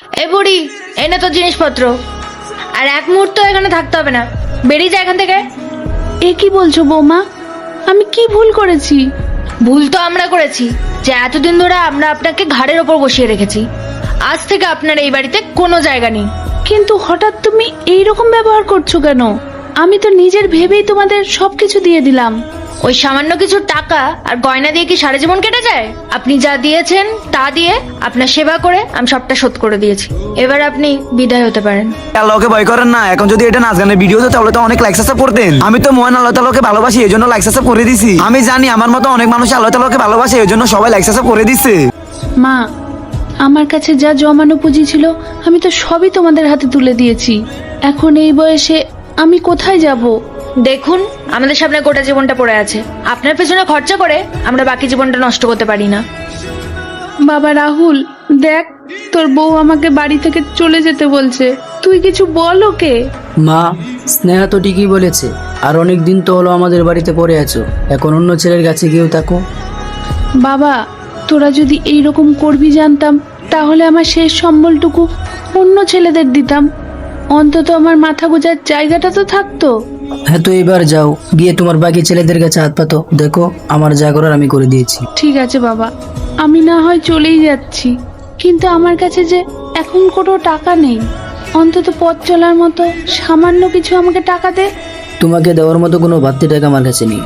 এ বুড়ি, এনে তো জিনিসপত্র। আর এক মুহূর্ত এখানে থাকতে হবে না, বেরিয়ে যা এখান থেকে। এ কি বলছো বৌমা? আমি কি ভুল করেছি? ভুল তো আমরা করেছি যে এতদিন ধরে আমরা আপনাকে ঘাড়ের ওপর বসিয়ে রেখেছি। আজ থেকে আপনার এই বাড়িতে কোনো জায়গা নেই। কিন্তু হঠাৎ তুমি এইরকম ব্যবহার করছো কেন? আমি তো নিজের ভেবেই তোমাদের সবকিছু দিয়ে দিলাম। ওই সামান্য কিছু টাকা আর গয়না দিয়ে কি সারা জীবন কেটে যায়? আপনি যা দিয়েছেন তা দিয়ে আপনার সেবা করে আমি সবটা শোধ করে দিয়েছি। এবার আপনি বিদায় হতে পারেন। আল্লাহকে ভয় করেন না। এখন যদি এটা নাচ গানের ভিডিও হতো তাহলে তো অনেক লাইক সাবস্ক্রাইব করতেন। আমি তো মহান আল্লাহ তাআলাকে ভালোবাসি, এই জন্য লাইক সাবস্ক্রাইব করে দিছি। আমি জানি আমার মতো অনেক মানুষ আল্লাহ তাআলাকে ভালোবাসে, এই জন্য সবাই লাইক সাবস্ক্রাইব করে দিচ্ছে। মা, আমার কাছে যা জমানো পুঁজি ছিল আমি তো সবই তোমাদের হাতে তুলে দিয়েছি। এখন এই বয়সে আমি কোথায় যাব? দেখুন, আমাদের সামনে গোটা জীবনটা পড়ে আছে। আপনার পেছনে খরচা করে আমরা বাকি জীবনটা নষ্ট করতে পারি না। বাবা রাহুল, দেখ তোর বউ আমাকে বাড়ি থেকে চলে যেতে বলছে, তুই কিছু বল ওকে। মা, স্নেহা তো ঠিকই বলেছে। আর অনেক দিন তো হলো আমাদের বাড়িতে পড়ে আছো, এখন অন্য ছেলের কাছে গিয়েও থাকো। বাবা, তোরা যদি এইরকম করবি জানতাম তাহলে আমার শেষ সম্বলটুকু অন্য ছেলেদের দিতাম, অন্তত আমার মাথা গোজার জায়গাটা তো থাকতো। হ্যাঁ, তো এবার যাও, গিয়ে তোমার বাকি ছেলেদের কাছে হাত পাতো। দেখো, আমার যা করার আমি করে দিয়েছি। ঠিক আছে বাবা, আমি না হয় চলেই যাচ্ছি, কিন্তু আমার কাছে যে এখন কোনো টাকা নেই। অন্তত পথ চলার মতো সামান্য কিছু আমাকে টাকা দে। তোমাকে দেওয়ার মতো কোনো বাড়তি টাকা আমার কাছে নেই।